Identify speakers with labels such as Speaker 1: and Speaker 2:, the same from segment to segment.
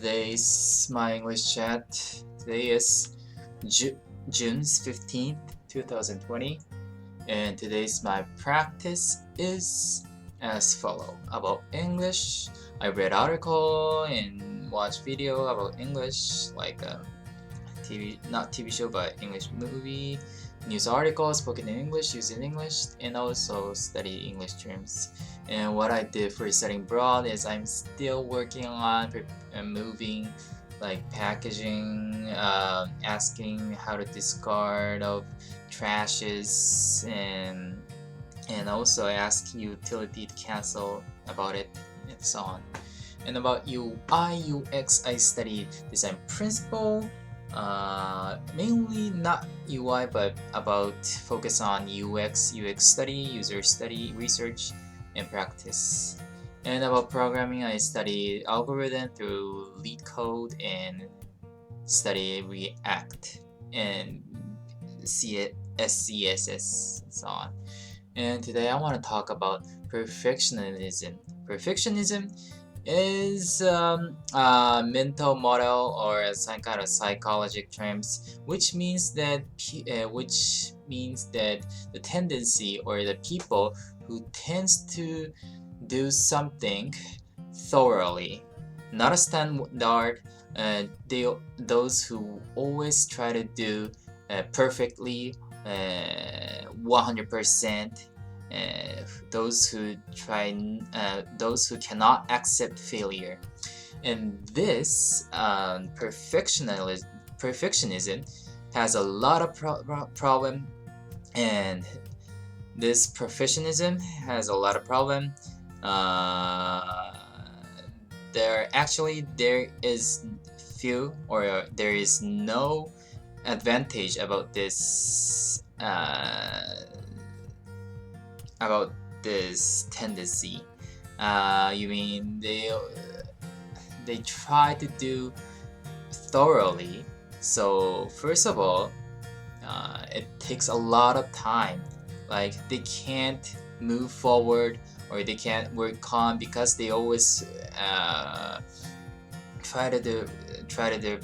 Speaker 1: today's my English chat. Today is June 15th, 2020, and today's my practice is as follow. About English, I read article and watch video about English, like not TV show, but English movie, news articles spoken in English, used in English, and also study English terms. And what I did for studying abroad is I'm still working on moving, like packaging, asking how to discard of trashes, and also ask utility to cancel about it, and so on. And about UI UX, I studied design principle, mainly not UI, but about focus on UX study, user study, research, and practice. And about programming, I studied algorithm through lead code and study React and CSS and so on. And today I want to talk about perfectionism. Perfectionism is a mental model or some kind of psychological terms, which means that the tendency or the people who tends to do something thoroughly, not a standard. Those who always try to do perfectly, 100%. Those who cannot accept failure, and this perfectionism has a lot of problem, and this perfectionism has a lot of problem. There is few, or there is no advantage about this tendency. You mean they try to do thoroughly. So first of all, it takes a lot of time. Like they can't move forward or they can't work on because they always try to do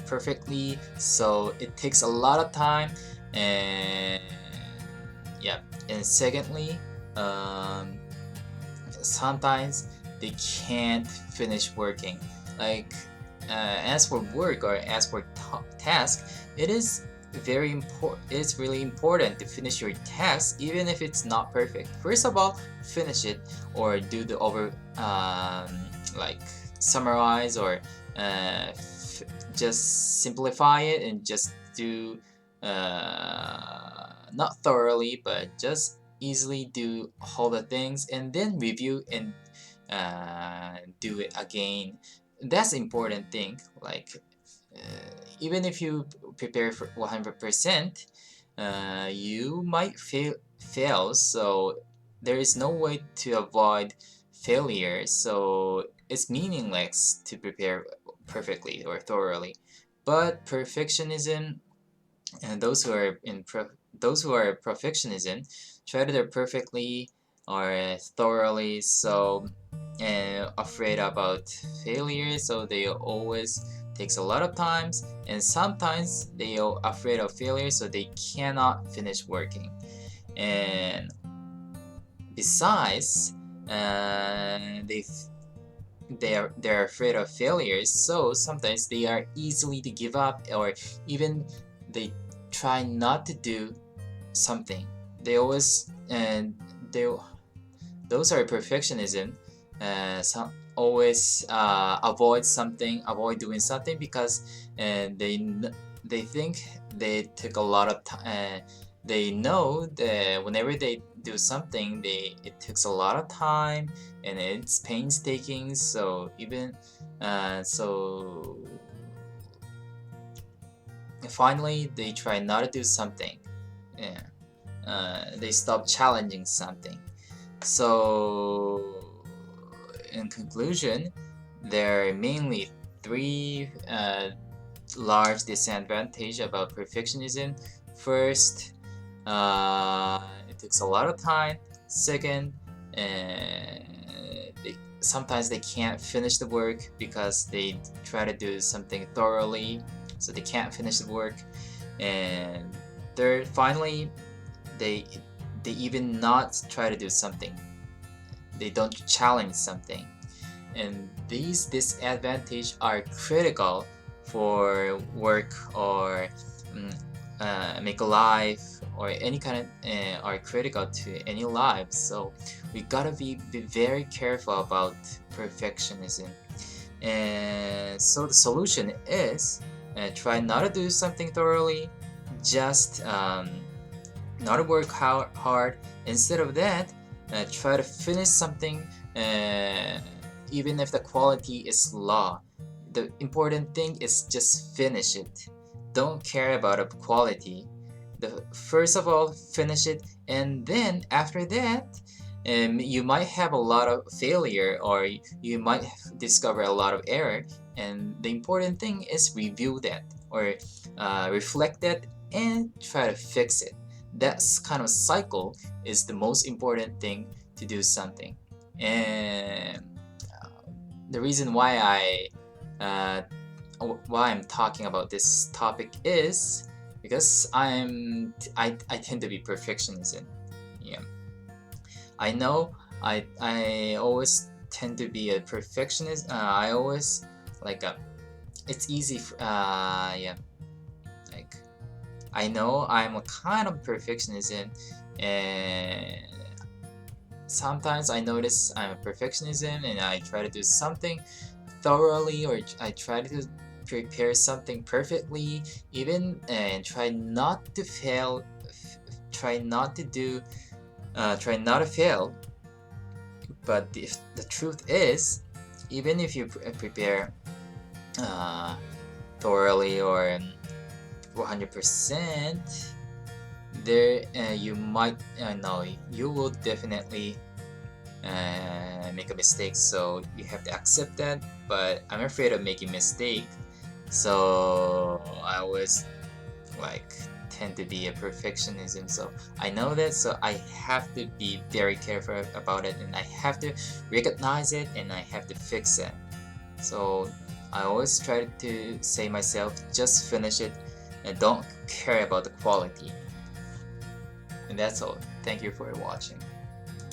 Speaker 1: perfectly. So it takes a lot of time, and yeah. And secondly, sometimes they can't finish working. Like as for work or as for task, it is very important. It's really important to finish your task even if it's not perfect. First of all, finish it or do the like summarize or just simplify it and just do not thoroughly but just easily do all the things and then review and do it again. That's important thing. Like even if you prepare for 100%, you might fail. So there is no way to avoid failure. So it's meaningless to prepare perfectly or thoroughly. But perfectionism, and those who are perfectionism try to do perfectly or thoroughly, so and afraid about failure, so they always takes a lot of times, and sometimes they are afraid of failure, so they cannot finish working. And besides, they're afraid of failures, so sometimes they are easily to give up, or even they try not to do something. They always they those are perfectionism. Some always avoid doing something because they think they took a lot of time. They know that whenever they do something, it takes a lot of time and it's painstaking. So even so, finally they try not to do something. Yeah. They stop challenging something. So in conclusion, there are mainly three large disadvantages about perfectionism. First, it takes a lot of time. Second, sometimes they can't finish the work because they try to do something thoroughly, so they can't finish the work. And third, finally, they they even not try to do something. They don't challenge something. And these disadvantages are critical for work or um, make a life or any kind of are critical to any life. So we gotta be very careful about perfectionism. And so the solution is try not to do something thoroughly, just not to work hard. Instead of that, try to finish something, uh, even if the quality is low. The important thing is just finish it. Don't care about the quality. First of all, finish it, and then after that, you might have a lot of failure, or you might discover a lot of error. And the important thing is review that, or reflect that, and try to fix it. That kind of cycle is the most important thing to do something. And the reason uh, why I'm talking about this topic is because I tend to be perfectionism. Yeah, I know I always tend to be a perfectionist. I always like it's easy. Yeah, like I know I'm a kind of perfectionism, and sometimes I notice I'm a perfectionism, and I try to do something thoroughly, or I try to prepare something perfectly, even, and try not to fail. Try not to do. Try not to fail. But the truth is, even if you prepare uh, thoroughly or 100%, there you might no, you will definitely make a mistake. So you have to accept that. But I'm afraid of making mistake, so I always like tend to be a perfectionism. So I know that, so I have to be very careful about it, and I have to recognize it, and I have to fix it. So I always try to say myself, just finish it and don't care about the quality. And that's all. Thank you for watching.